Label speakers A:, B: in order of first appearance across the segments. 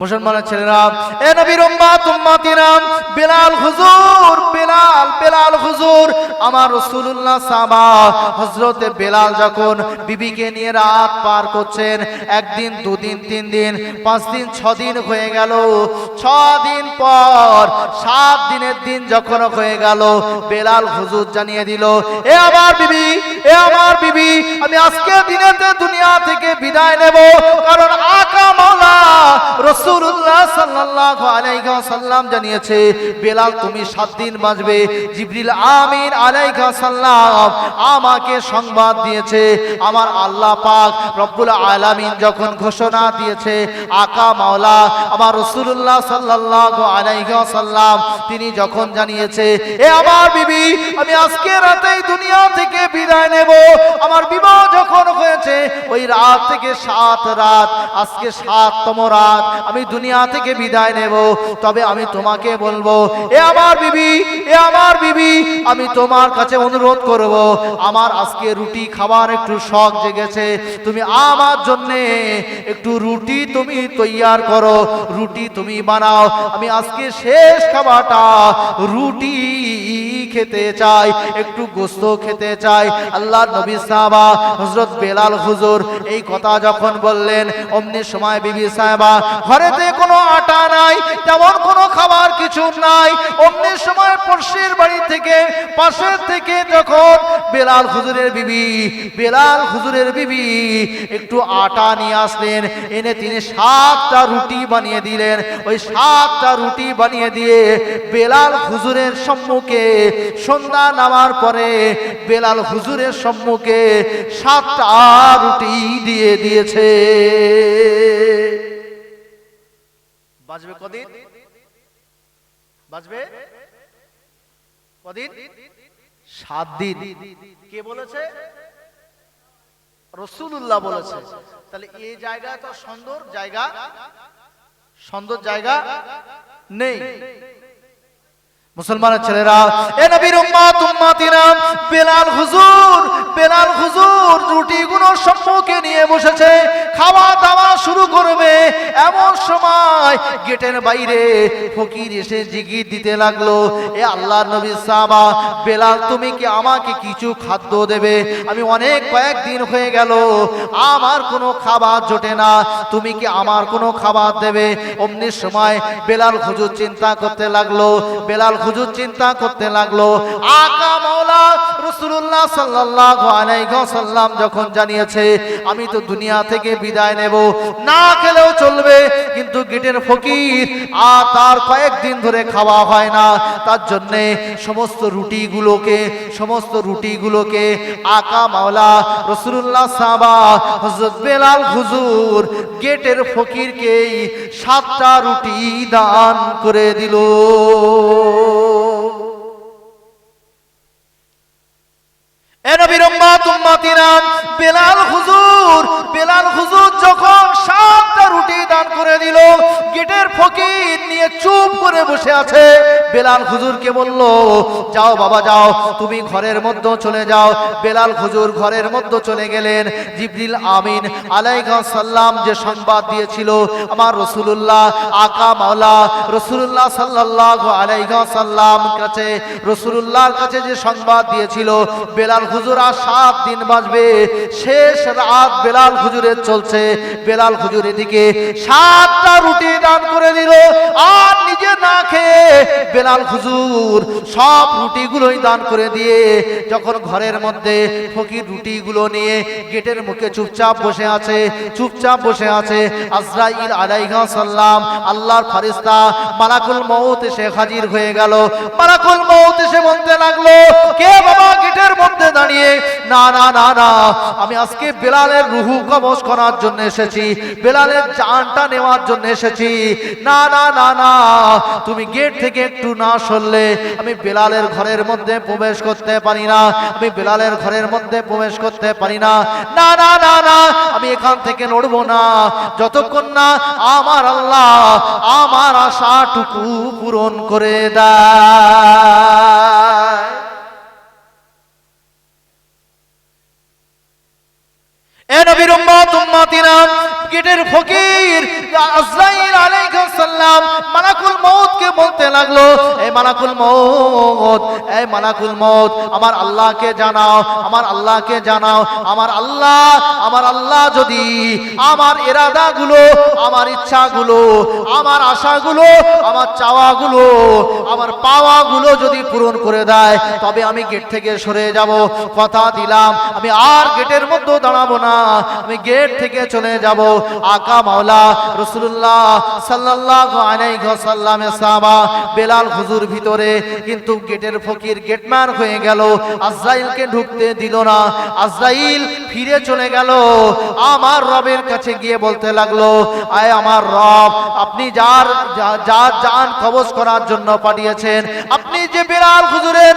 A: মুসলমানের ছেলেরা, এ নবীর উম্মত উম্মতিরা, বেলাল হুজুর, বেলাল হুজুর, আমার রাসূলুল্লাহ সাহাবা হযরতে বেলাল যখন বিবিকে নিয়ে রাত পার করছেন, একদিন, দুদিন, 3 দিন, 5 দিন, 6 দিন হয়ে গেল। 6 দিন পর 7 দিনের দিন যখন হয়ে গেল, বেলাল হুজুর জানিয়ে দিল, এ আমার বিবি, এ আমার বিবি, আমি আজকে দিনেতে দুনিয়া থেকে বিদায় নেব। কারণ আকা মাওলা রাসূলুল্লাহ সাল্লাল্লাহু আলাইহি ওয়াসাল্লাম জানিয়েছে, বেলাল তুমি 7 দিন বাঁচবে। জিবরিল আমিন আলাইহি ওয়াসাল্লাম আমাকে সংবাদ দিয়েছে, আমার আল্লাহ পাক রব্বুল আলামিন যখন ঘোষণা দিয়েছে, আকা মাওলা আমার রাসূলুল্লাহ সাল্লাল্লাহু আলাইহি ওয়াসাল্লাম তিনি যখন জানিয়েছে, এ আমার বিবি, আমি আজকে রাতেই দুনিয়া থেকে বিদায় নেব। আমার বিবাহ যখন হয়েছে ওই রাত থেকে 7 রাত, আজকে 7তম রাত আমি দুনিয়া থেকে বিদায় নেব। তবে আমি তোমাকে বলবো, এ আমার বিবি, এ আমার বিবি, আমি তোমার কাছে অনুরোধ করব, আমার আজকে রুটি খাবার একটু শখ জেগেছে, তুমি আমার জন্য একটু রুটি তুমি তৈয়ার করো, রুটি তুমি বানাও। আমি আজকে শেষ খাবারটা রুটি খেতে চাই, একটু গোশত খেতে চাই। আল্লাহর নবী সাহাবা হযরত বেলাল হুজুর এই কথা যখন বললেন, অমনি সময় বিবি সাহেবা, ঘরেতে কোনো আটা নাই, তেমন কোনো খাবার কিছু নাই। অমনি সময় পড়শির বাড়ি থেকে, পাশের থেকে যখন বেলাল হুজুরের বিবি একটু আটা নিয়ে আসলেন, এনে তিনি 7টা রুটি বানিয়ে দিলেন। ওই 7টা রুটি বানিয়ে দিয়ে বেলাল হুজুরের সম্মুখে, সন্ধ্যা নামার পরে বেলাল হুজুরের সম্মুখে 7টা রুটি দিয়ে দিয়েছে। বাজবে কদিন? বাজবে কদিন? 7 দিন। কে বলেছে? রাসূলুল্লাহ বলেছে। তাহলে এই জায়গা তো সুন্দর জায়গা নেই। মুসলমানের ছেলেরা, এ নবীর উম্মত উম্মতিরা, বেলাল হুজুর রুটিগুলো সম্মুখে নিয়ে বসেছে, খাওয়া দাওয়া শুরু করবে। এমন সময় গেটের বাইরে ফকির এসে জিগির দিতে লাগলো, এ আল্লাহর নবী সাহাবা, বেলাল তুমি কি আমাকে কিছু খাদ্য দেবে? আমি কয়েকদিন হয়ে গেল আমার কোনো খাবার জোটে না, তুমি কি আমার কোনো খাবার দেবে? অমনি সময় বেলাল হুজুর চিন্তা করতে লাগলো, আকা মাওলা রাসূলুল্লাহ সাল্লাল্লাহু আলাইহি ওয়াসাল্লাম যখন জানিয়েছে আমি তো দুনিয়া থেকে বিদায় নেব, না খেলেও চলবে, কিন্তু গেটের ফকির আর তার কয়েকদিন ধরে খাওয়া হয় না, তার জন্য সমস্ত রুটিগুলোকে আকা মাওলা রাসূলুল্লাহ সাহাবা হযরত বেলাল হুজুর গেটের ফকিরকে 7টা রুটি দান করে দিল। এ নবীর উম্মত উম্মতিরা, বেলাল হুজুর যখন 7টা রুটি দান করে দিল, গেটের ফকির নিয়ে চুপ করে বসে আছে। বেলাল হুজুরকে বলল, যাও বাবা যাও, তুমি ঘরের মধ্যে চলে যাও। বেলাল হুজুর ঘরের মধ্যে চলে গেলেন। জিবরিল আমিন আলাইহিস সালাম যে সংবাদ দিয়েছিল আমার রাসূলুল্লাহ আকা মাওলা রাসূলুল্লাহ সাল্লাল্লাহু আলাইহি ওয়াসাল্লাম কাছে, রাসূলুল্লাহর কাছে যে সংবাদ দিয়েছিল বেলাল হুজুর আর 7 দিন বাঁচবে, শেষ রাত বেলাল হুজুরের চলছে। বেলাল হুজুর এদিকে 7টা রুটি দান করে দিল, আর নিজে না খেয়ে বেলাল হুজুর সব রুটিগুলোই দান করে দিয়ে যখন ঘরের মধ্যে ফকির রুটিগুলো নিয়ে গেটের মুখে চুপচাপ বসে আছে, আজরাইল আলাইহিস সালাম আল্লাহর ফেরেশতা মালাকুল মউত এসে হাজির হয়ে গেল। মালাকুল মউত এসে বলতে লাগলো, কে বাবা গেটের মধ্যে দাঁড়িয়ে? না, আমি আজকে বেলালের রুহু কবজ করার জন্য এসেছি, বেলালের জানটা নেওয়ার জন্য এসেছি। না, তুমি গেট থেকে একটু না সরলে আমি বেলালের ঘরের মধ্যে প্রবেশ করতে পারি না, না, আমি এখান থেকে নড়বো না যতক্ষণ না আমার আল্লাহ আমার আশাটুকু পূরণ করে দেয়। এ নবীর উম্মত উম্মতিরা, গেটের ফকির আজরাইল আলাইহিস সালাম মালাকুল মউতকে বলতে লাগলো, এই মালাকুল মউত, এই মালাকুল মউত, আমার আল্লাহকে জানাও, আমার আল্লাহকে জানাও, আমার আল্লাহ যদি আমার ইরাদাগুলো, আমার ইচ্ছাগুলো, আমার আশাগুলো, আমার চাওয়াগুলো, আমার পাওয়াগুলো যদি পূরণ করে দেয়, তবে আমি গেট থেকে সরে যাব। কথা দিলাম আমি আর গেটের মধ্যে দাঁড়াবো না, আমি গেট থেকে চলে যাব। আকা মাওলা রাসূলুল্লাহ সাল্লাল্লাহু আলাইহি ওয়াসাল্লামের সাহাবা বেলাল হুজুর ভিতরে, কিন্তু গেটের ফকির গেটম্যান হয়ে গেল, আজরাইলকে ঢুকতে দিল না। আজরাইল ফিরে চলে গেল, আমার রবের কাছে গিয়ে বলতে লাগলো, আয় আমার রব, আপনি যার জান কবজ করার জন্য পাঠিয়েছেন, আপনি যে বেলাল হুজুরের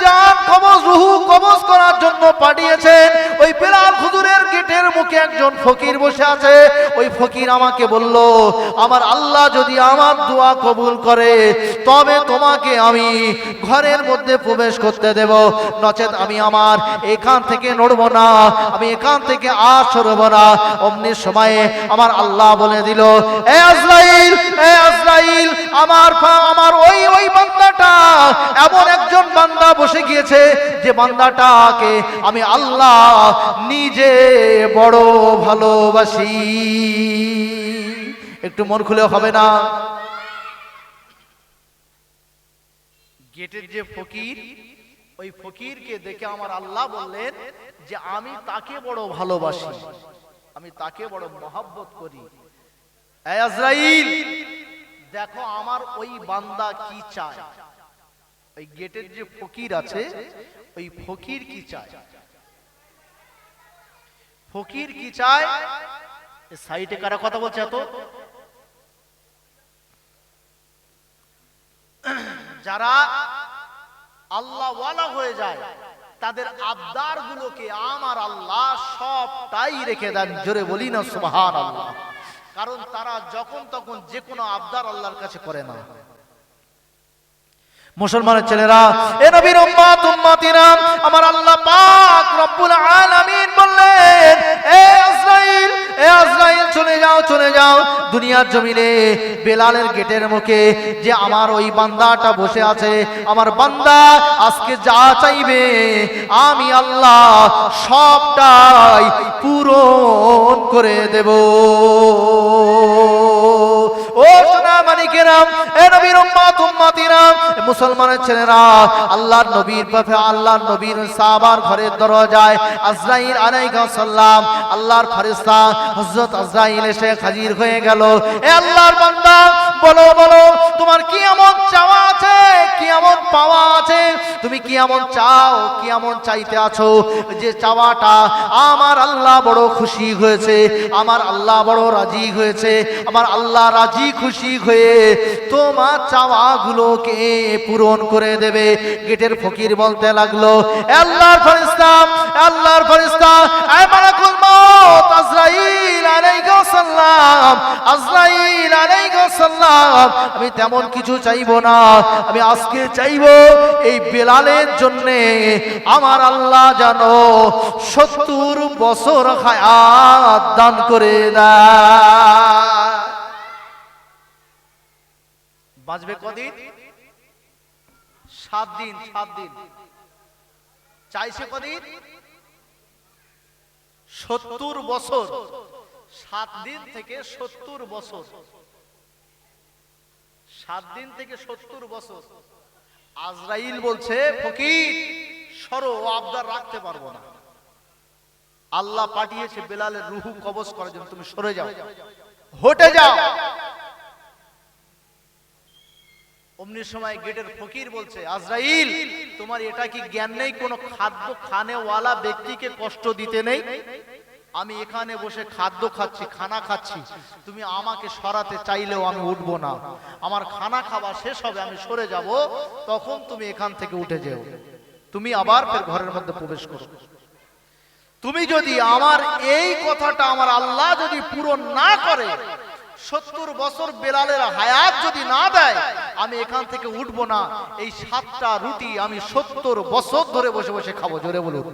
A: জান কবজ, রূহ কবজ করার জন্য পাঠিয়েছেন, ওই বেলাল হুজুরের গেটের মুখে একজন ফকির বসে আছে। ওই ফকির আমাকে বলল, আমার আল্লাহ যদি আমার দোয়া কবুল করে, তবে তোমাকে আমি ঘরের মধ্যে প্রবেশ করতে দেব, নচেত আমি আমার এখান থেকে নড়ব না, আমি এখান থেকে আর সরব না। অমনি সময়ে আমার আল্লাহ বলে দিল, এ আজরাইল, আমার ওই বান্দাটা, এমন একজন বান্দা বসে গিয়েছে যে বান্দাটাকে আমি আল্লাহ নিজে বড় ভালোবাসি। একটু মন খুলে হবে না? গেটের যে ফকির, ওই ফকিরকে দেখে আমার আল্লাহ বললেন যে আমি তাকে বড় ভালোবাসি, আমি তাকে বড় মহব্বত করি। এই আজরাইল, দেখো আমার ওই বান্দা কি চায়। ওই গেটের যে ফকির আছে, ওই ফকির কি চায়? ফকির কি চায়? সাইডে কারা কথা বলছে এত? যারা আল্লাহ ওয়ালা হয়ে যায়, তাদের আবদার গুলোকে আমার আল্লাহ সবটাই রেখে দেন। জোরে বলি না সুবহানাল্লাহ। কারণ তারা যখন তখন যে কোনো আবদার আল্লাহর কাছে করে না। মুসলমানের ছেলেরা, এ নবীর উম্মতিরা, আমার আল্লাহ পাক রব্বুল আলামিন বললেন, এ আজরাইল চলে যাও দুনিয়ার জমিনে বেলালের গেটের মুখে যে আমার ওই বান্দাটা বসে আছে, আমার বান্দা আজকে যা চাইবে আমি আল্লাহ সবটাই পূরণ করে দেব। ও সোনা মানিকেরাম, এ নবীর উম্মতিরা, মুসলমানের ছেলেরা, আল্লাহর নবীর সাহাবার ঘরের দরজায় আজরাইল আলাইহিস সালাম, আল্লাহর ফেরেশতা হযরত আজরাইল এসে হাজির হয়ে গেল। এ আল্লাহর বান্দা, বলো তোমার কি এমন চাওয়া আছে, কি এমন পাওয়া আছে, তুমি কি এমন চাও, কি এমন চাইতে আছো যে চাওয়াটা আমার আল্লাহ বড় খুশি হয়েছে, আমার আল্লাহ বড় রাজি হয়েছে, আমার আল্লাহ রাজি খুশি হয়ে তোমার চাওয়াগুলোকে পূরণ করে দেবে। গেটের ফকির বলতে লাগলো, আল্লাহর ফেরেশতা, আয় মালাকুল মউত আজরাইল আলাইহিস সালাম, আমি তেমন কিছু চাইবো না, আমি আজকে চাইবো এই বেলালের জন্য আমার আল্লাহ যেন 70 বছর হায়াত দান করে দেয়। বাঁচবে কদিন? 7 দিন। চাইছে কদিন? 70 বছর। 7 দিন থেকে 70 বছর, 7 দিন থেকে 70 বছর। আজরাইল বলছে, ফকির সরো, ও আবদার রাখতে পারবো না, আল্লাহ পাঠিয়েছে বেলালের রূহ কবজ করার জন্য, তুমি সরে যাও, হটে যাও। অমনি সময় গেটের ফকির বলছে, আজরাইল, তোমার এটা কি জ্ঞান নেই কোনো খাদ্য খানেওয়ালা ব্যক্তিকে কষ্ট দিতে নেই? আমি এখানে বসে খাদ্য খাচ্ছি, খানা খাচ্ছি, তুমি আমাকে সরাতে চাইলেও আমি উঠবো না, আমার খানা খাওয়া শেষ হবে, আমি সরে যাব, তখন তুমি এখান থেকে উঠে যেও, তুমি আবার ফের ঘরের মধ্যে প্রবেশ করো। তুমি যদি আমার এই কথাটা আমার আল্লাহ যদি পূরণ না করে, 70 বছর বেলালের হায়াত যদি না দেয়, আমি এখান থেকে উঠবো না। এই 7টা রুটি আমি 70 বছর ধরে বসে বসে খাবো। জোরে বলুন।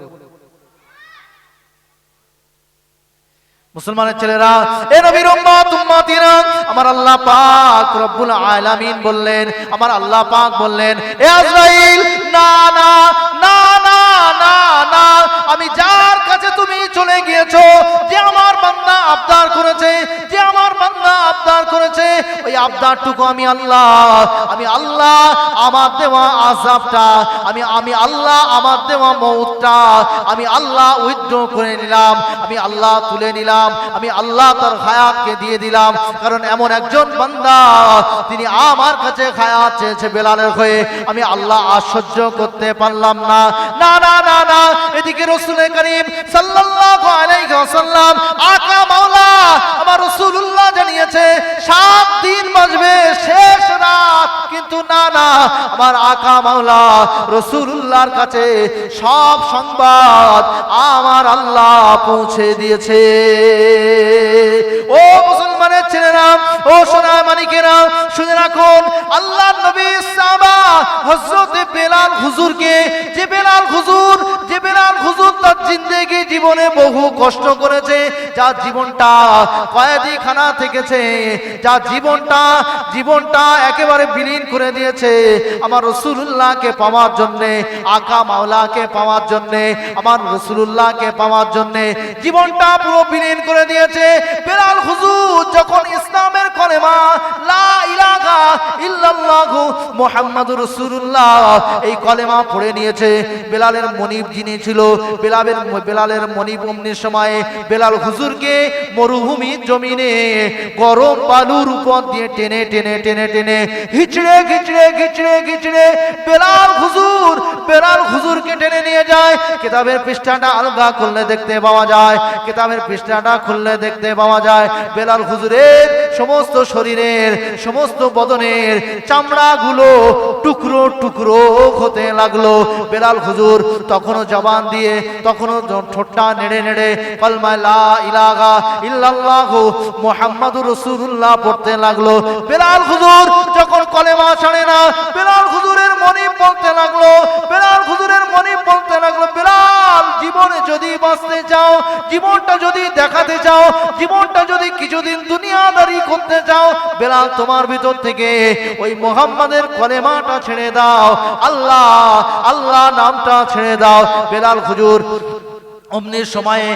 A: মুসলমানের ছেলেরা, এ নবীর উম্মত উম্মতিরা, আমার আল্লাহ পাক রব্বুল আলামিন বললেন, আমার আল্লাহ পাক বললেন, এ আজরাইল, না না না না না না, আমি যার কাছে তুমি চলে গিয়েছো, যে আমার বান্দা আবদার করেছে, যে আমার বান্দা আবদার করেছে, ওই আবদারটুকু আমি আল্লাহ আমার দেওয়া আযাবটা, আমি আল্লাহ আমার দেওয়া মউতটা আমি আল্লাহ উইথড্র করে নিলাম, আমি আল্লাহ তুলে নিলাম, আমি আল্লাহ তার হায়াতকে দিয়ে দিলাম। কারণ এমন একজন বান্দা তিনি আমার কাছে হায়াত চেয়েছে বেলালের হয়ে, আমি আল্লাহ আশ্চর্য করতে পারলাম না। না না না না, এদিকে রাসূল করিম সাল্লাল্লাহু আলাইহি ওয়াসাল্লাম আকা মাওলা আমার রাসূলুল্লাহ জানিয়েছে 7 দিন বাজবে শেষ রাত, কিন্তু না না, আমার আকা মাওলা রাসূলুল্লাহর কাছে সব সংবাদ আমার আল্লাহ পৌঁছে দিয়েছে। ও মুসলমানের ছেলেরা, ও সোনার মানিকেরা, শুনে রাখুন, আল্লাহর নবী সাহাবা হযরত বেলাল হুজুরকে, যে বেলাল হুজুর তার জিন্দেগি জীবনে বহু কষ্ট করেছে, যার জীবনটা কয়েদিখানা থেকেছে, যার জীবনটা একেবারে বিলীন করে দিয়েছে আমার রাসূলুল্লাহকে পাওয়ার জন্য, আকা মাওলাকে পাওয়ার জন্য, আমার রাসূলুল্লাহকে পাওয়ার জন্য জীবনটা পুরো বিলীন করে দিয়েছে। বেলাল হুজুর যখন ইসলামের কলেমা লা ইলাহা ইল্লাল্লাহু মুহাম্মাদুর রাসূলুল্লাহ এই কলেমা পড়ে নিয়েছে, বেলালের মনিব যিনি ছিল, বেলালের মনিব অমনি সময়ে বেলাল হুজুরকে মরুভূমির জমিনে গরম বালুর উপর দিয়ে টেনে টেনে টেনে টেনে হিচড়ে ঘিচড়ে ঘিচড়ে ঘিচড়ে বেলাল হুজুরকে টেনে নিয়ে যায়। কিতাবের পৃষ্ঠাটা আলগা করলে দেখতে পাওয়া যায়, কিতাবের পৃষ্ঠাটা খুললে দেখতে পাওয়া যায় বেলাল হুজুরের সমস্ত শরীরের, সমস্ত বদনের চামড়াগুলো টুকরো টুকরো হতে লাগলো। বেলাল হুজুর তখনও জবান দিয়ে, তখনও ঠোঁটটা নেড়ে নেড়ে কলমা লা ইলাহা ইল্লাল্লাহু মুহাম্মাদুর রাসূলুল্লাহ পড়তে লাগলো। বেলাল হুজুর যখন কলেমা ছাড়ে না, বেলাল হুজুরের মনিব বলতে লাগলো, বেলাল, জীবনে যদি বাঁচতে চাও, জীবনটা যদি দেখাতে চাও, জীবনটা যদি কিছুদিন দুনিয়াদারি করতে চাও, বেলাল তোমার ভিতর থেকে ওই মুহাম্মাদের কলেমাটা ছেড়ে দাও, আল্লাহ নামটা ছেড়ে দাও। বেলাল হুজুর অমনি সময়ে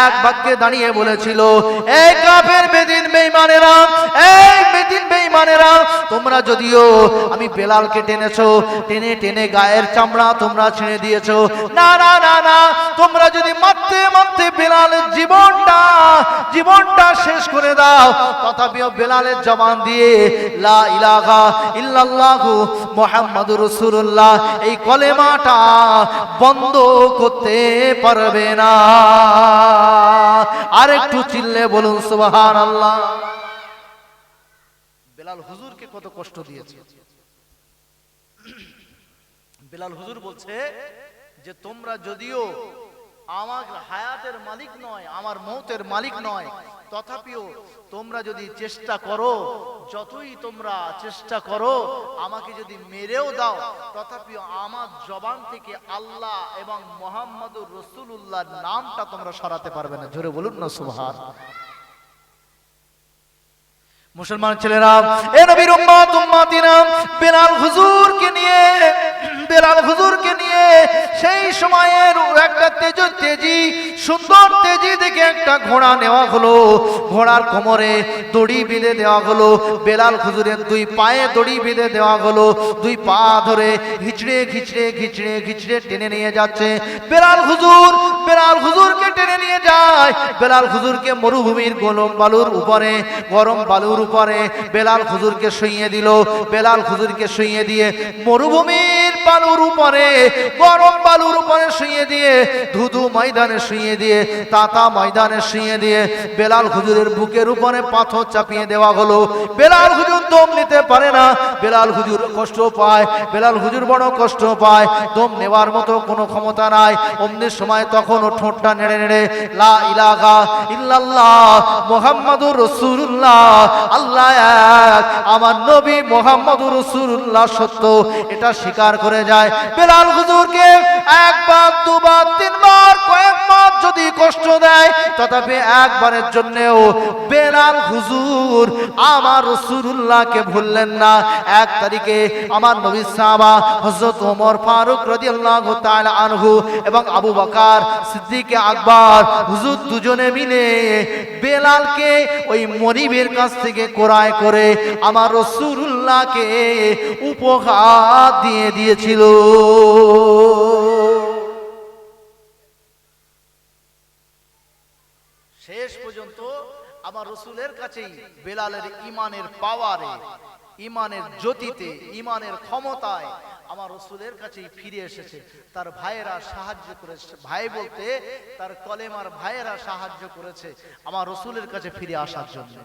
A: এক বাক্যে দাঁড়িয়ে বলেছিল, এই কাফের বেদিন বেঈমানেরা, এই বেদিন বেঈমানেরা, তোমরা যদিও আমি বেলালকে টেনেছো, টেনে টেনে গায়ের চামড়া তোমরা ছেড়ে দিয়েছো, না না না না, তোমরা যদি মারতে মারতে বেলালের জীবনটা শেষ করে দাও, তথাপিও বেলালের জবান দিয়ে লা ইলাহা ইল্লাল্লাহু মুহাম্মাদুর রাসূলুল্লাহ এই কলেমাটা বন্ধ করতে পারবে না। আর একটু চিল্লে বলুন সুবহানাল্লাহ। বেলাল হুজুরকে কত কষ্ট দিয়েছে। বেলাল হুজুর বলছে যে তোমরা যদিও আমার হায়াতের মালিক নয়, আমার মৌতের মালিক নয়, তথাপিও তোমরা যদি চেষ্টা করো, যতই তোমরা চেষ্টা করো আমাকে যদি মেরেও দাও, তথাপিও আমার জবান থেকে আল্লাহ এবং মুহাম্মাদুর রাসূলুল্লাহর নামটা তোমরা সরাতে পারবে না। জোরে বলুন না সুবহানাল্লাহ। মুসলমান ছেলেরা, এ নবীর উম্মত উম্মতিরা, বেলাল হুজুরকে নিয়ে সেই সময়ের একটা তেজি সুন্দর তেজি দেখে একটা ঘোড়া নেওয়া হলো। ঘোড়ার কোমরে দড়ি বেঁধে দেওয়া হলো, বেলাল হুজুরের 2 পায়ে দড়ি বেঁধে দেওয়া হলো, 2 পা ধরে ঘিচড়ে ঘিচড়ে ঘিচড়ে ঘিচড়ে টেনে নিয়ে যাচ্ছে। বেলাল হুজুরকে টেনে নিয়ে যায়। বেলাল হুজুরকে মরুভূমির গরম বালুর উপরে বেলাল হুজুরকে শুইয়ে দিল। বেলাল হুজুরকে শুইয়ে দিয়ে মরুভূমির বালুর উপরে, গরম বালুর উপরে শুইয়ে দিয়ে, ধুধু ময়দানে শুইয়ে দিয়ে, তাতা ময়দানে শুইয়ে দিয়ে বেলাল হুজুরের বুকের উপরে পাথর চাপিয়ে দেওয়া হলো। বেলাল হুজুর দম নিতে পারে না, বেলাল হুজুর কষ্ট পায়, বেলাল হুজুর বড় কষ্ট পায়, দম নেওয়ার মতো কোনো ক্ষমতা নাই। অমনি সময় তখনও ঠোঁটটা নেড়ে নেড়ে লা ইলাহা ইল্লাল্লাহ মুহাম্মাদুর রাসূলুল্লাহ, আল্লাহ এক, আমার নবী মুহাম্মাদুর রাসূলুল্লাহ সত্য, এটা স্বীকার করে যায়। বেলাল হুজুরকে 1 বার 2 বার 3 বার কয়েক উম্মত যদি কষ্ট দেয় তথাপি একবারের জন্যও বেলাল হুজুর আমার রাসূলুল্লাহকে ভুললেন না। 1 তারিখে আমার নবীর সাহাবা হযরত ওমর ফারুক রাদিয়াল্লাহু তাআলা আনহু এবং আবু বকর সিদ্দিক আকবর হুজুর দুজনে মিলে বেলালকে ওই মনিবের কাছ থেকে ক্রয় করে আমার রাসূলুল্লাহকে উপহার দিয়ে দিয়েছিল। শেষ পর্যন্ত আমার রাসূলের কাছেই বেলালের ঈমানের পাওয়ারে, ঈমানের জ্যোতিতে, ঈমানের ক্ষমতায় আমার রাসূলের কাছেই ফিরে এসেছে। তার ভাইয়েরা সাহায্য করেছে, ভাই বলতে তার কলেমার ভাইয়েরা সাহায্য করেছে আমার রাসূলের কাছে ফিরে আসার জন্য।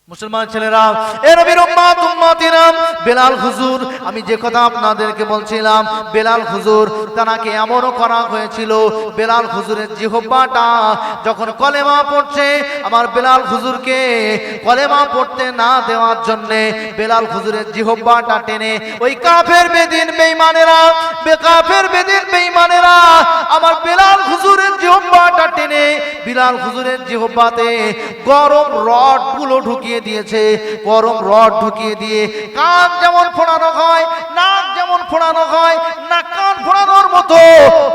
A: মুসলমান ছেলেরা, এ নবীর উম্মত উম্মতিরা, বেলাল হুজুর, আমি যে কথা আপনাদেরকে বলছিলাম, বেলাল হুজুর তানাকে এমনও করা হয়েছিল, বেলাল হুজুরের জিহ্বাটা যখন কলেমা পড়ছে, আমার বেলাল হুজুরকে কলেমা পড়তে না দেওয়ার জন্য বেলাল হুজুরের জিহ্বাটা টেনে ওই কাফের বেদিন বেঈমানেরা, কাফের বেদিন বেঈমানেরা আমার বেলাল হুজুরের জিহ্বাটা টেনে বেলাল হুজুরের জিহ্বাতে গরম রড গুলো ঢুকিয়ে দিয়েছে। গরম রড ঢুকিয়ে দিয়ে কান যেমন ফোড়ানো হয়, নাক যেমন ফোড়ানো হয়, নাক কান ফোড়ানোর মতো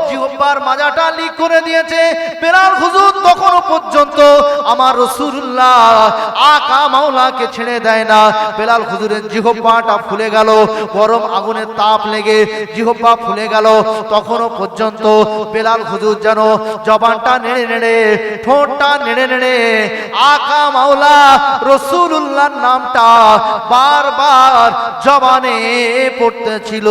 A: জিহ্বার মাজাটা লিক করে দিয়েছে। বেলাল হুজুর তখনও পর্যন্ত আমার রাসূলুল্লাহ আকা মাওলাকে ছেড়ে দেয় না। বেলাল হুজুরের জিহ্বাটা ফুলে গেল, গরম আগুনের তাপ লেগে জিহ্বা ফুলে গেল। তখনও পর্যন্ত বেলাল হুজুর যেন জবানটা নেড়ে নেড়ে, ঠোঁটটা নেড়ে নেড়ে আকা মাওলা রাসূলুল্লাহর নামটা বারবার জবানে পড়তেছিল।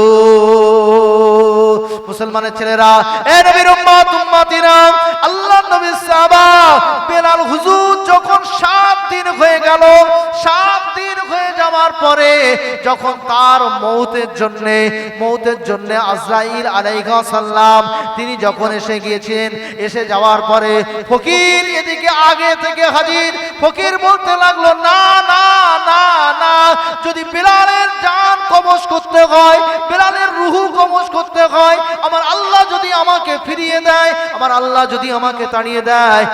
A: মুসলমানের ছেলেরা, এ নবীর উম্মত উম্মতিরা, আল্লাহর নবীর সাহাবা বেলাল হুজুর যখন 7 দিন হয়ে গেল, 7 দিন হয়ে যাওয়ার পরে যখন তার মৌতের জন্য আজরাইল আলাইহিস সালাম তিনি যখন এসে গিয়েছেন, এসে যাওয়ার পরে ফকির এদিকে আগে থেকে হাজির। ফকির বলতে লাগলো, না না না না, যদি বেলালের জান কবজ করতে হয়, বেলালের রুহু কবজ করতে হয়, আমার আল্লাহ যদি আমাকে ফিরিয়ে দেয়, আমার আল্লাহ যদি আমাকে তাড়িয়ে দেয়,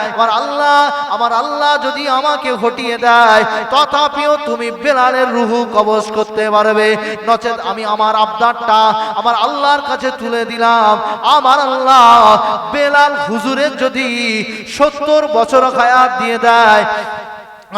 A: আমার আল্লাহ যদি আমাকে হটিয়ে দেয়, তথাপিও তুমি বেলালের রুহু কবজ করতে পারবে। নচেত আমি আমার আবদারটা আমার আল্লাহর কাছে তুলে দিলাম। আমার আল্লাহ বেলাল হুজুরের যদি 70 বছর হায়াত দিয়ে দেয়,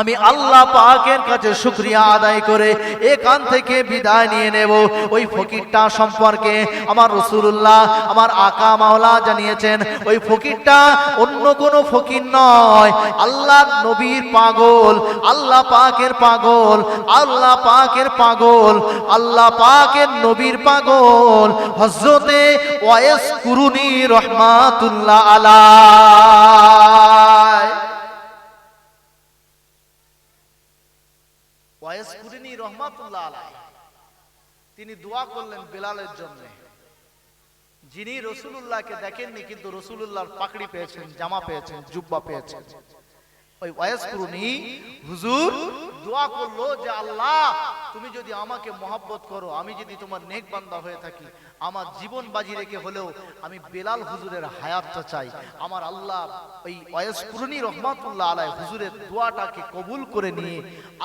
A: আমি আল্লাহ পাকের কাছে শুকরিয়া আদায় করে এখান থেকে বিদায় নিয়ে নেব। ওই ফকিরটা সম্পর্কে আমার রাসূলুল্লাহ, আমার আকা মাওলা জানিয়েছেন, ওই ফকিরটা অন্য কোনো ফকির নয়, আল্লাহর নবীর পাগল, আল্লাহ পাকের পাগল, আল্লাহ পাকের পাগল, আল্লাহ পাকের নবীর পাগল হযরতে ওয়াইস কুরুনি রাহমাতুল্লাহ আলাইহি। ওয়াইস কুরুনি রাহমাতুল্লাহ আলাইহি তিনি দোয়া করলেন বেলালের জন্য, যিনি রাসূলুল্লাহকে দেখেননি কিন্তু রাসূলুল্লাহর পাগড়ি পেয়েছেন, জামা পেয়েছেন, জুব্বা পেয়েছেন। ওই ওয়াইস কুরুনি হুজুর দোয়া করলো যে আল্লাহ তুমি যদি আমাকে মহব্বত করো, আমি যদি তোমার নেক বান্দা হয়ে থাকি, আমার জীবন বাজি রেখে হলেও আমি বেলাল হুজুরের হায়াতটা চাই। আমার আল্লাহ ওই ওয়াইস কুরুনি রাহমাতুল্লাহ আলাইহি হুজুরের দোয়াটাকে কবুল করে নিয়ে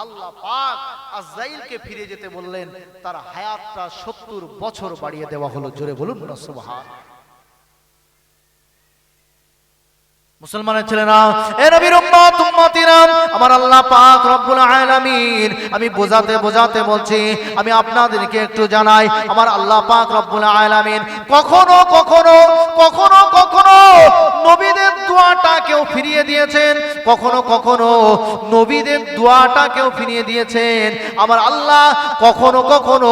A: আল্লাহ পাক আজরাইলকে ফিরে যেতে বললেন, তার হায়াতটা 70 বছর বাড়িয়ে দেওয়া হলো। জোরে বলুন না সুবহানাল্লাহ। মুসলমানের ছেলেরা, এ নবীর উম্মত উম্মতিরা, আমার আল্লাহ পাক রব্বুল আলামিন, আমি বোঝাতে বোঝাতে বলছি, আমি আপনাদেরকে একটু জানাই, আমার আল্লাহ পাক রব্বুল আলামিন কখনো কখনো কখনো কখনো নবীদের দোয়াটাকেও ফিরিয়ে দিয়েছেন, কখনো কখনো নবীদের দোয়াটাকেও ফিরিয়ে দিয়েছেন। আমার আল্লাহ কখনো কখনো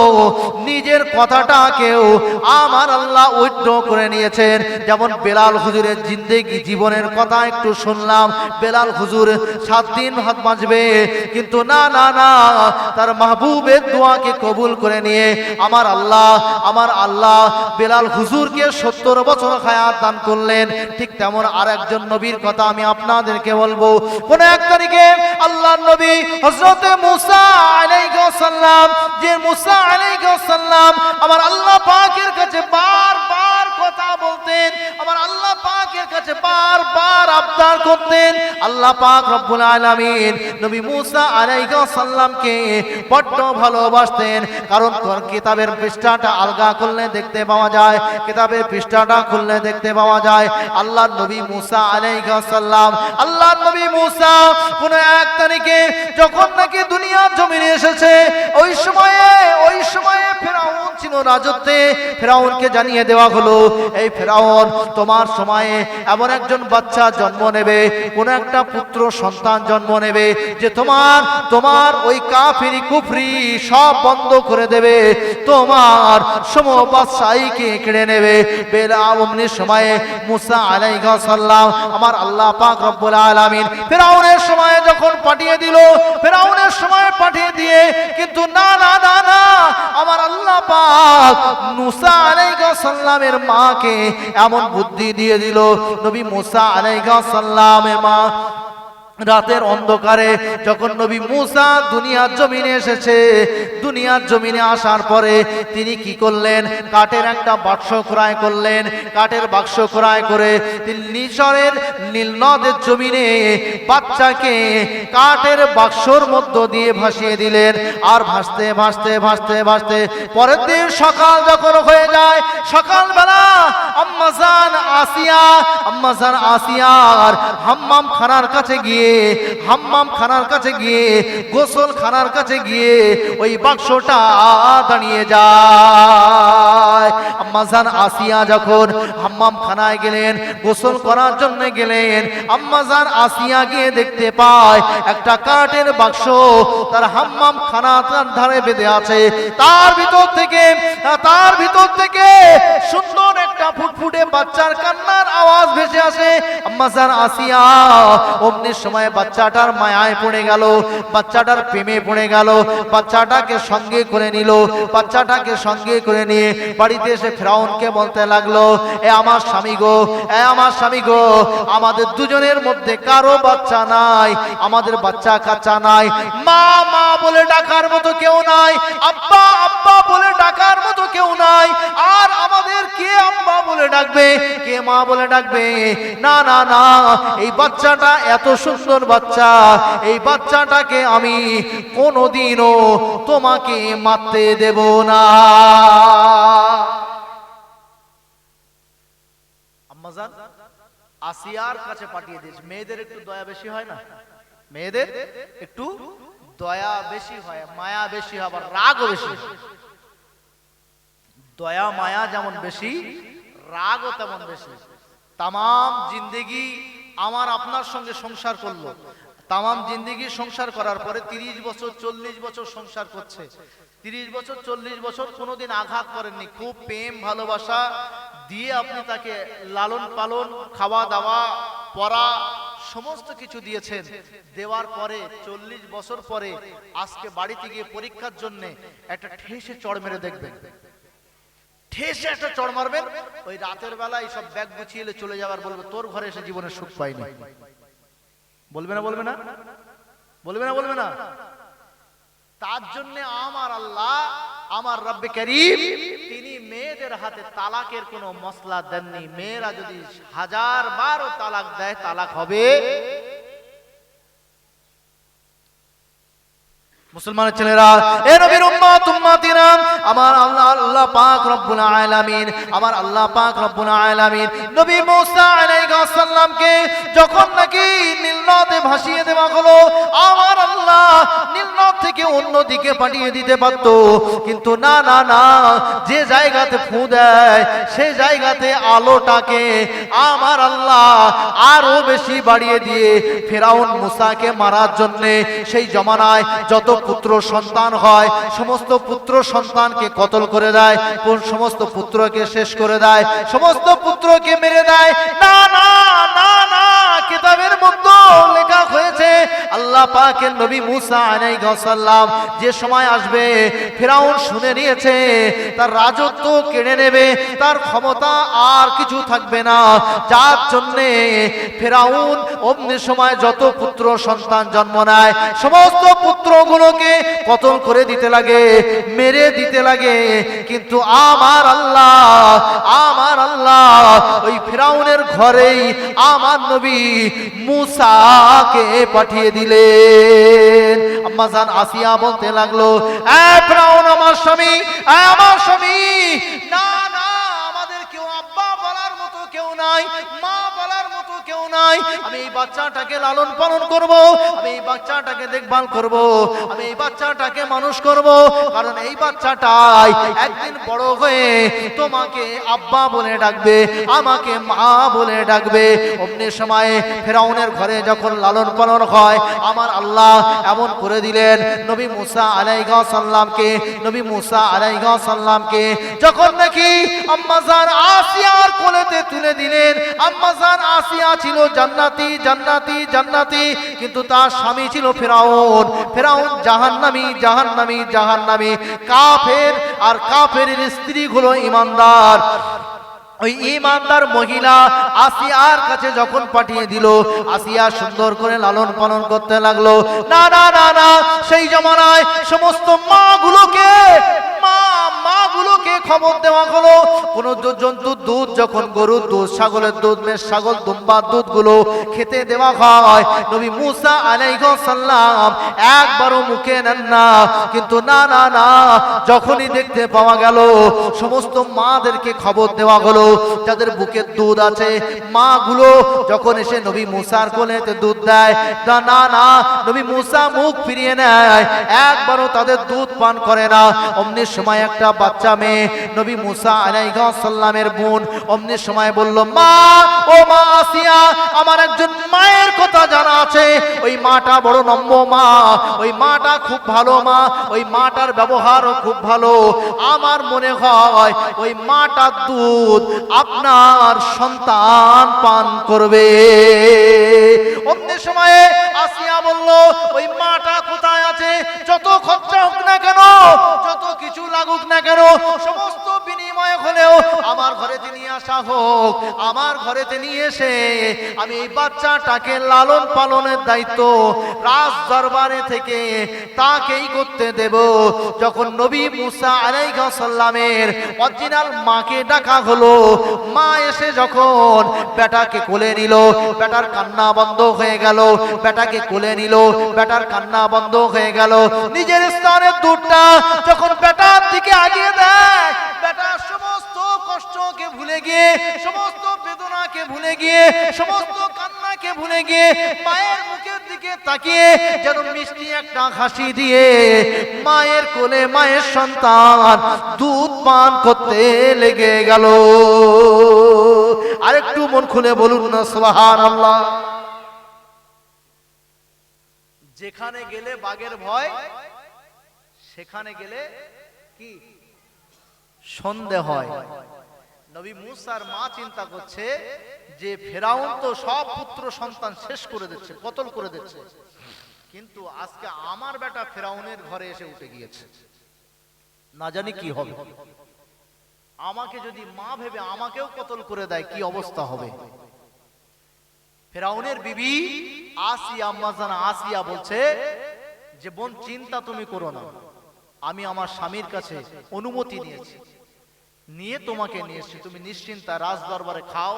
A: নিজের কথাটাকেও আমার আল্লাহ উইথড্র করে নিয়েছেন। যেমন বেলাল হুজুরের জিন্দেগি জীবনের কথা একটু শুনলাম, বেলাল হুজুর 7 দিন হাত বাঁচবে, কিন্তু না না না, তার মাহবুবের দোয়াকে কবুল করে নিয়ে আমার আল্লাহ বেলাল হুজুরকে 70 বছর হায়াত দান করলেন। ঠিক তেমন আর একজন নবীর কথা আমি আপনাদেরকে বলবো। কোন 1 তারিখে আল্লাহর নবী হযরতে মুসা আলাইহিস সালাম, যে মুসা আলাইহিস সালাম আমার আল্লাহ পাকের কাছে বারবার কথা বলতেন, আমার আল্লাহ কাছে বারবার আবদার করতেন। আল্লাহ পাক রব্বুল আলামিন নবী মুসা আলাইহিস সালামকে বড্ড ভালোবাসতেন, কারণ কিতাবের পৃষ্ঠাটা আলগা করলে দেখতে পাওয়া যায়, কিতাবের পৃষ্ঠাটা খুললে দেখতে পাওয়া যায় আল্লাহর নবী মুসা আলাইহিস সালাম, আল্লাহর নবী মুসা কোন এক তারিখে যখন নাকি দুনিয়ার জমিনে এসেছে, ওই সময়ে ফেরাউন ছিল রাজত্বে। ফেরাউনকে জানিয়ে দেওয়া হলো, এই ফেরাউন তোমার সময়ে এমন একজন বাচ্চা জন্ম নেবে, কোন একটা পুত্র সন্তান জন্ম নেবে যে তোমার ওই কাফিরি কুফরি সব বন্ধ করে দেবে, তোমার সমবাদশাহীকে কেড়ে নেবে। বেলামনির সময়ে মুসা আলাইহিস সালাম আমার আল্লাহ পাক রব্বুল আলামিন ফেরাউনের সময়ে যখন পাঠিয়ে দিল, ফেরাউনের সময় পাঠিয়ে দিয়ে কিন্তু না না না না আমার আল্লাহ পাক মুসা আলাইহিস সালামের মাকে এমন বুদ্ধি দিয়ে দিল, নবী মুসা আলাইহিস সালামের মা রাতের অন্ধকারে যখন নবী মুসা দুনিয়ার জমিনে এসেছে, দুনিয়ার জমিনে আসার পরে তিনি কি করলেন, কাঠের একটা বাক্স ক্রয় করলেন। কাঠের বাক্স ক্রয় করে তিনি মিশরের নীল নদের জমিনে বাচ্চাকে কাঠের বাক্সর মধ্য দিয়ে ভাসিয়ে দিলেন। আর ভাসতে ভাসতে ভাসতে ভাসতে পরের দিন সকাল যখন হয়ে যায়, সকালবেলা আম্মাজান আসিয়ার হাম্মাম খানার কাছে গিয়ে গোসল খানার কাছে গিয়ে ওই বাক্সটা দাঁড়িয়ে যায়। আম্মাজান আসিয়া যখন হাম্মাম খানায় গেলেন, গোসল করার জন্য গেলেন, আম্মাজান আসিয়া গিয়ে দেখতে পায় একটা কাঠের বাক্স তার হাম্মাম খানার ধারে বেঁধে আছে। তার ভিতর থেকে সুন্দর একটা ফুটফুটে বাচ্চার কান্নার আওয়াজ ভেসে আসে। আম্মাজান আসিয়া অমনি সময় বাচ্চাটার মায়ায় পড়ে গেল, বাচ্চাটার প্রেমে পড়ে গেল, বাচ্চাটাকে সঙ্গে করে নিল। বাচ্চাটাকে সঙ্গে করে নিয়ে বাড়িতে এসে ফেরাউনকে বলতে লাগলো, এ আমার স্বামী গো, আমাদের দুজনের মধ্যে কারো বাচ্চা নাই, আমাদের বাচ্চা কাচ্চা নাই, মা মা বলে ডাকার মতো কেউ নাই, আব্বা আব্বা বলে ডাকার মতো কেউ নাই, আর আমাদের কে আব্বা বলে ডাকবে, কে মা বলে ডাকবে? না না না, এই বাচ্চাটা এত সুন্দর বাচ্চা, এই বাচ্চাটাকে আমি কোনোদিনও তোমাকে মারতে দেব না। আম্মাজান আসিয়ার কাছে পাঠিয়ে দিয়েছে। মেয়েদের একটু দয়া বেশি হয় না, মেয়েদের একটু দয়া বেশি হয়, মায়া বেশি হয়, আবার রাগও বেশি। দয়া মায়া যেমন বেশি, রাগও তেমন বেশি। তামাম জিন্দেগি আমার আপনার সঙ্গে সংসার করলো, তামাম জিন্দেগি সংসার করার পরে 30 বছর 40 বছর সংসার করছে, 30 বছর 40 বছর কোনোদিন আঘাত করেননি, খুব প্রেম ভালোবাসা দিয়ে আপনি তাকে লালন পালন, খাওয়া দাওয়া, পড়া সমস্ত কিছু দিয়েছেন। দেওয়ার পরে 40 বছর পরে আজকে বাড়িতে গিয়ে পরীক্ষার জন্য একটা ঠেসে চড় মেরে দেখবেন, ঠেসে একটা চড় মারবেন, ওই রাতের বেলা এইসব ব্যাগ গুছিয়ে চলে যাবার, বলবে তোর ঘরে এসে জীবনের সুখ পাইনি। বলবে না বলবে না বলবে না বলবে না? তার জন্য আমার আল্লাহ, আমার রব্বে কারীম তিনি মেয়েদের হাতে তালাকের কোনো মসলা দেননি। মেয়েরা যদি 1000 বারও তালাক দেয়, তালাক হবে। মুসলমানের ছেলেরা, এ নবীর উম্মত উম্মতিরা, আমার আল্লাহ পাক রব্বুল আলামিন, আমার আল্লাহ পাক রব্বুল আলামিন নবী মুসা আলাইহিস সালামকে যখন নাকি নীল নদে ভাসিয়ে দেওয়া হলো, আমার আল্লাহ নীল নদ থেকে অন্য দিকে পাঠিয়ে দিতে পারতো, কিন্তু না না না, যে জায়গাতে ফু দেয় সেই জায়গাতে আলোটাকে আমার আল্লাহ আরো বেশি বাড়িয়ে দিয়ে ফেরাউন মুসাকে মারার জন্য সেই জমানায় যত পুত্র সন্তান হয় সমস্ত পুত্র সন্তানকে কতল করে দেয়, কোন সমস্ত পুত্রকে শেষ করে দেয়, সমস্ত পুত্রকে মেরে দেয়। না না না না, কিতাবের মধ্যে লেখা হয়েছে আল্লাহ পাকের নবী মুসা আলাইহিস সালাম যে সময় আসবে, ফেরাউন শুনে নিয়েছে, তার রাজত্ব কেড়ে নেবে, তার ক্ষমতা আর কিছু থাকবে না, যার জন্য ফেরাউন অমনি সময় যত পুত্র সন্তান জন্ম নেয় সমস্ত পুত্রগুলোকে কতল করে দিতে লাগে, মেরে দিতে লাগে। কিন্তু আমার আল্লাহ ওই ফিরাউনের ঘরেই আমার নবী মুসাকে পাঠিয়ে দিলেন। আম্মা জান আসিয়া বলতে লাগলো, ফিরাউন আমার স্বামী, না না, আমাদের কেউ আব্বা বলার মতো কেউ নাই, মা বলার মতো কেউ নাই। আমি এই বাচ্চাটাকে লালন পালন করব, আমি এই বাচ্চাটাকে দেখভাল করব, আমি এই বাচ্চাটাকে মানুষ করব, কারণ এই বাচ্চাটাই একদিন বড় হয়ে তোমাকে আব্বা বলে ডাকবে, আমাকে মা বলে ডাকবে। অমনি সময়ে ফিরাউনের ঘরে যখন লালন পালন হয়, আমার আল্লাহ এমন করে দিলেন নবী মুসা আলাইহিস সালামকে যখন নাকি আম্মা জান আসিয়ার কোলেতে তুলে দিলেন। আম্মা জান আসিয়া ছিল জান্নাতি, কিন্তু তার স্বামী ছিল ফিরাউন জাহান্নামী। কাফের, আর কাফেরের স্ত্রী হলো ঈমানদার। ওই ঈমানদার মহিলা আসিয়ার কাছে যখন পাঠিয়ে দিল, আসিয়া সুন্দর করে লালন পালন করতে লাগলো। না, সেই জমানায় সমস্ত মাগুলোকে খবর দেওয়া হলো, কোন জন্তুর দুধ যখন গরুর দুধ, ছাগলের দুধ, মেষ ছাগল, দুম্বার দুধগুলো খেতে দেওয়া হয়, নবী মুসা আলাইহিস সালাম একবারও মুখে নেন না। কিন্তু না, যখনই দেখতে পাওয়া গেল, সমস্ত মাদেরকে খবর দেওয়া হলো যাদের বুকের দুধ আছে, মাগুলো যখন এসে নবী মুসার কোলেতে দুধ দেয়, না, নবী মুসা মুখ ফিরিয়ে নেয়, একবারও তাদের দুধ পান করে না। অমনি সময় একটা বাচ্চা মেয়ে, নবী মুসা আলাইহিস সালামের বোন, অমনি সময় বলল, মা আসিয়া, আমার একজন মায়ের কথা জানা আছে। ওই মাটা বড় নম্র মা, ওই মাটা খুব ভালো মা, ওই মাটার ব্যবহারও খুব ভালো। আমার মনে হয় ওই মাটার দুধ আপনার সন্তান পান করবে। অমনি সময়ে আসিয়া বলল, ওই মাটা কোথায় আছে? যত খরচা হোক না কেন, যত কিছু লাগুক না কেন, সমস্ত বিনিময় হলেও আমার ঘরেতে নিয়ে আসা হোক। আমার ঘরেতে নিয়ে এসে আমি এই বাচ্চাটাকে লালন পালনের দায়িত্ব রাজ দরবারে থেকে তাকেই করতে দেব। যখন নবী মুসা আলাইহিস সালামের অরিজিনাল মাকে ডাকা হলো, মা এসে যখন বেটাকে কোলে নিল, বেটার কান্না বন্ধ হয়ে গেল। বেটাকে কোলে নিল, বেটার কান্না বন্ধ হয়ে গেল। নিজের স্তনের দুধটা যখন বেটার দিকে আগিয়ে দেয়, বেটা সমস্ত কষ্টকে ভুলে গিয়ে, সমস্ত বেদনাকে ভুলে গিয়ে, সমস্ত কান্নাকে ভুলে গিয়ে মায়ের মুখের দিকে তাকিয়ে যেন মিষ্টি একটা হাসি দিয়ে মায়ের কোলে মায়ের সন্তান দুধ পান করতে লেগে গেল। আরেকটু মন খুলে বলুন না সুবহানাল্লাহ। যেখানে গেলে বাঘের ভয়, সেখানে গেলে কি সন্দেহ হয়। নবী মুসার মা চিন্তা করছে যে ফেরাউন তো সব পুত্র সন্তান শেষ করে দিচ্ছে, কতল করে দিচ্ছে, কিন্তু আজকে আমার বেটা ফেরাউনের ঘরে এসে উঠে গিয়েছে, না জানি কি হবে। আমাকে যদি মা ভেবে আমাকেও কতল করে দেয়, কি অবস্থা হবে। ফেরাউনের বিবি আসিয়া, আম্মা জান আসিয়া বলছে যে বোন চিন্তা তুমি করো না, আমি আমার স্বামীর কাছে অনুমতি নিয়েছি, নিয়ে তোমাকে নিয়ে এসেছি। তুমি নিশ্চিন্তা রাজ দরবারে খাও,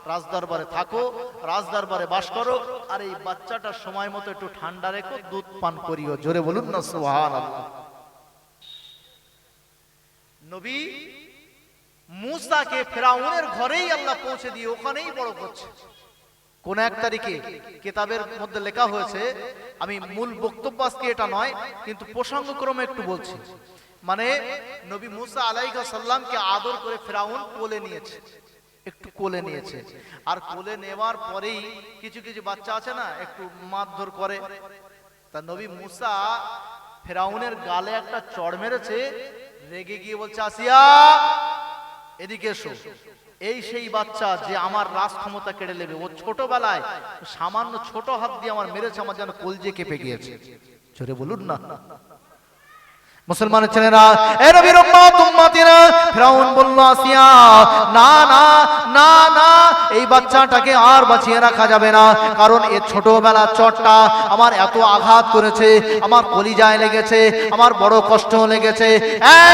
A: রাজ দরবারে থাকো, রাজ দরবারে বাস করো, আর এই বাচ্চাটার সময় মতো একটু ঠান্ডা রেখো, দুধ পান করিও। জোরে বলুন না সুবহানাল্লাহ। নবী মুসাকে ফেরাউনের ঘরেই আল্লাহ পৌঁছে দিয়ে ওখানেই বড় করছে। কোন এক তারিখে কিতাবের মধ্যে লেখা হয়েছে, আমি মূল বক্তব্য আজকে এটা নয়, কিন্তু প্রসঙ্গক্রমে একটু বলছি। মানে নবী মুসা আলাইহিস সালামকে আদর করে ফেরাউন কোলে নিয়েছে, একটু কোলে নিয়েছে। আর কোলে নেওয়ার পরেই কিছু কিছু বাচ্চা আছে না, একটু মারধর করে। তা নবী মুসা ফেরাউনের গালে একটা চড় মেরেছে, রেগে গিয়ে বলছে, আসিয়া এদিকে এসো। এই সেই বাচ্চা যে আমার রাজ ক্ষমতা কেড়ে নেবে, ও ছোটবেলায় সামান্য ছোট হাত দিয়ে আমার মেরেছে, আমার যেন কলজে কেঁপে গিয়েছে। জোরে বলুন না। মুসলমানের ছেলেরা, এ নবীর উম্মতিরা, ফিরাউন বলল আসিয়া, না না না না, এই বাচ্চাটাকে আর বাঁচিয়ে রাখা যাবে না, কারণ এর ছোটবেলা চটটা আমার এত আঘাত করেছে, আমার কলিজায় লেগেছে, আমার বড় কষ্ট লেগেছে।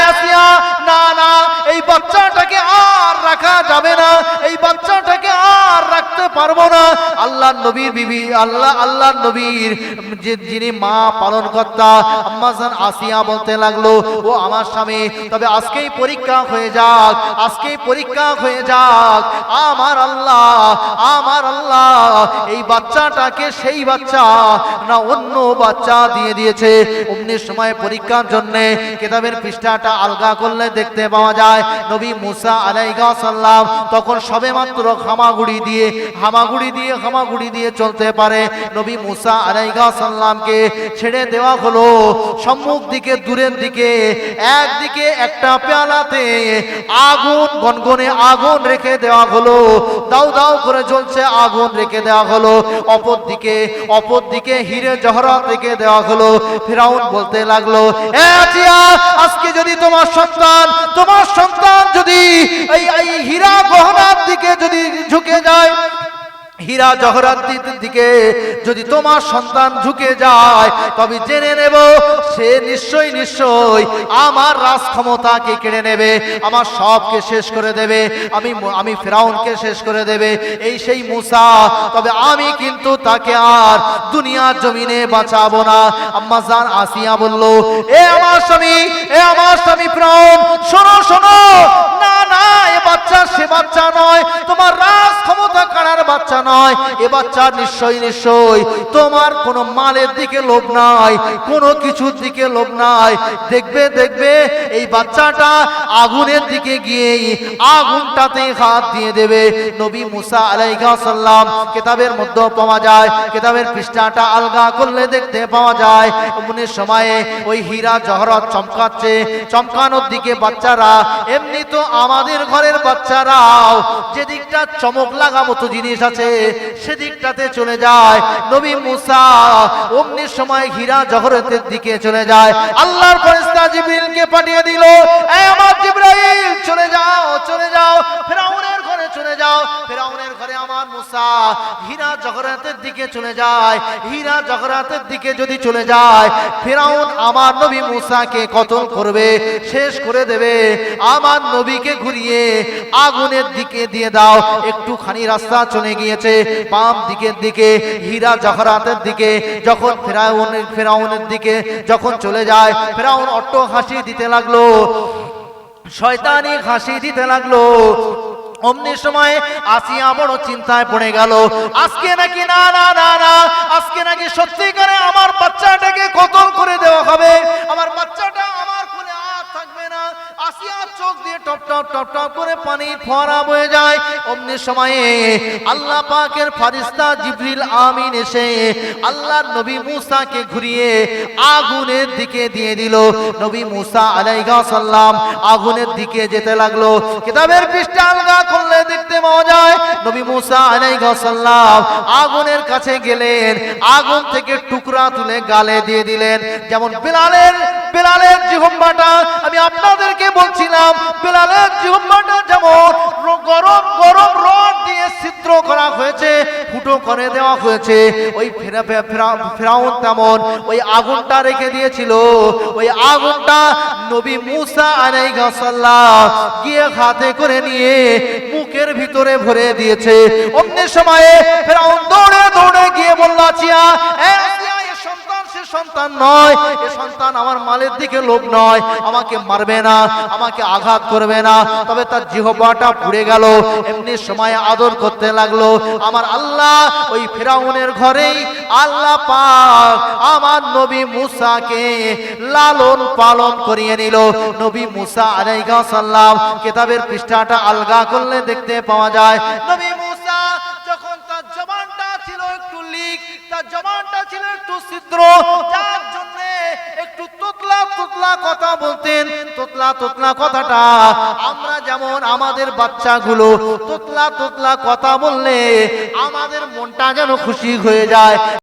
A: আসিয়া, না না, এই বাচ্চাটাকে আর রাখা যাবে না, এই বাচ্চাটাকে আর রাখতে পারবো না। আল্লাহর নবীর বিবি, আল্লাহর নবীর যিনি মা পালনকর্তা আম্মা জান আসিয়া বলতে লাগলো, ও আমার স্বামী, তবে আজকেই পরীক্ষা হয়ে যাক, আজকেই পরীক্ষা হয়ে যাক, আমার আল্লাহ এই বাচ্চাটাকে সেই বাচ্চা না অন্য বাচ্চা দিয়ে দিয়েছে। অমনি সময় পরীক্ষার জন্য কিতাবের পৃষ্ঠাটা আলগা করলে দেখতে পাওয়া যায় নবী মুসা আলাইহিস সালাম তখন সবেমাত্র হামাগুড়ি দিয়ে চলতে পারে। নবী মুসা আলাইহিস সালামকে ছেড়ে দেওয়া হলো সম্মুখ দিকে, দূরের দিকে, একদিকে একটা পেয়ালাতে আগুন, গনগনে আগুন রেখে দেওয়া হলো, দাউ দাউ করে জ্বলছে আগুন রেখে দেওয়া হলো, অপর দিকে হিরে জহরাত রেখে দেওয়া হলো। ফিরাউন বলতে লাগলো, এ আসিয়া, আজকে যদি তোমার সন্তান যদি এই হীরা গহনার দিকে যদি ঝুঁকে যায়, হীরা জহরাতের দিকে যদি তোমার সন্তান ঝুঁকে যায়, তবে জেনে নেব সে নিশ্চয়ই আমার রাজ ক্ষমতাকে কেড়ে নেবে, আমার সবকে শেষ করে দেবে, আমি ফিরাউনকে শেষ করে দেবে। এই সেই মুসা, তবে আমি কিন্তু তাকে আর দুনিয়ার জমিনে বাঁচাবো না। আম্মা জান আসিয়া বলল, এ আমার স্বামী ফিরাউন, শোনো, না না, এ বাচ্চা সে বাচ্চা নয়, তোমার রাজ ক্ষমতা কাড়ার বাচ্চা নয়, এ বাচ্চা নিশ্চয়ই তোমার কোনো মালের দিকে লোভ নাই, কোনো কিছুর দিকে লোভ নাই। দেখবে এই বাচ্চাটা আগুনের দিকে গিয়ে আগুনটাতে হাত দিয়ে দেবে। নবী মুসা আলাইহিস সালাম কিতাবের মধ্যে পাওয়া যায়, কিতাবের পৃষ্ঠাটা আলগা করলে দেখতে পাওয়া যায় এমন সময়ে ওই হীরা জহরত চমকাচ্ছে, চমকানোর দিকে বাচ্চারা, এমনি তো আমাদের ঘরের বাচ্চারাও যেদিকটা চমক লাগা মতো জিনিস আছে সেদিকটাতে চলে যায়। নবী মুসা অমনি সময় হীরা জহরতের দিকে চলে যায়। আল্লাহর ফেরেশতা জিবরিলকে পাঠিয়ে দিল, এ আমার জিবরাইল, চলে যাও ফিরাউনের ঘরে চলে যাও, ফিরাউনের ঘরে আমার মুসা হীরা জহরতের দিকে চলে যায়। হীরা জহরতের দিকে যদি চলে যায়, ফিরাউন আমার নবী মুসাকে কতল করবে, শেষ করে দেবে। আমার নবীকে ঘুরিয়ে আগুনের দিকে দিয়ে দাও। একটুখানি রাস্তা চলে গিয়েছে বাম দিকের দিকে, হীরা জহরাতের দিকে। যখন ফিরাউনের দিকে যখন চলে যায়, ফিরাউন অট্ট হাসি দিতে লাগলো, শয়তানি হাসি দিতে লাগলো। অমনি সময় আসিয়া বড় চিন্তায় পড়ে গেল, আজকে নাকি না, আজকে নাকি সত্যিকারে আমার বাচ্চাটাকে কতল করে দেওয়া হবে, আমার বাচ্চাটা আমার কোলে আর থাকবে না। আসিয়ার চোখ দিয়ে টপ টপ করে পানি ফোয়ারা বয়ে যায়। অমনি সময়ে আল্লাহ পাকের ফেরেশতা জিবরিল আমিন এসে আল্লাহর নবী মুসাকে ঘুরিয়ে আগুনের দিকে দিয়ে দিল। নবী মুসা আলাইহিস সালাম আগুনের দিকে যেতে লাগলো। কিতাবের পৃষ্ঠা আলগা করলে দেখতে পাওয়া যায় নবী মুসা আলাইহিস সালাম আগুনের কাছে গেলেন, আগুন থেকে টুকরা তুলে গালে দিয়ে দিলেন। যেমন বেলালের জিহ্বাটা আমি আপনাদেরকে বলছিলাম, বেলালের জিহ্বাটা যেমন গরম রড দিয়ে ছিদ্র করা হয়েছে, ফুটো করে দেওয়া হয়েছে, ওই ফিরাউন তেমন ওই আগুনটা রেখে দিয়েছিল। ওই আগুনটা নবী মুসা আলাইহিস সালাম গিয়ে হাতে করে নিয়ে মুখের ভিতরে ভরে দিয়েছে। অন্য সময়ে ফিরাউন দৌড়ে গিয়ে বলল, আসিয়া, সন্তান নয়, এ সন্তান আমার মালের দিকে লোভ নয়, আমাকে মারবে না, আমাকে আঘাত করবে না। তবে তার জিহ্বাটা পুড়ে গেল। এমনি সময় আদর করতে লাগলো। আমার আল্লাহ ওই ফিরাউনের ঘরেই আল্লাহ পাক আমার নবী মুসাকে লালন পালন করিয়ে নিল। নবী মুসা আলাইহিস সালাম কিতাবের পৃষ্ঠাটা আলগা করলে দেখতে পাওয়া যায় নবী মুসা যখন তার জবানটা ছিল একটু লিক, তার জবানটা ছিল একটু ছিদ্র, যার জন্য একটু তোতলা কথা বলতেন। তোতলা কথাটা আমরা যেমন আমাদের বাচ্চাগুলো তোতলা কথা বললে আমাদের মনটা যেন খুশি হয়ে যায়।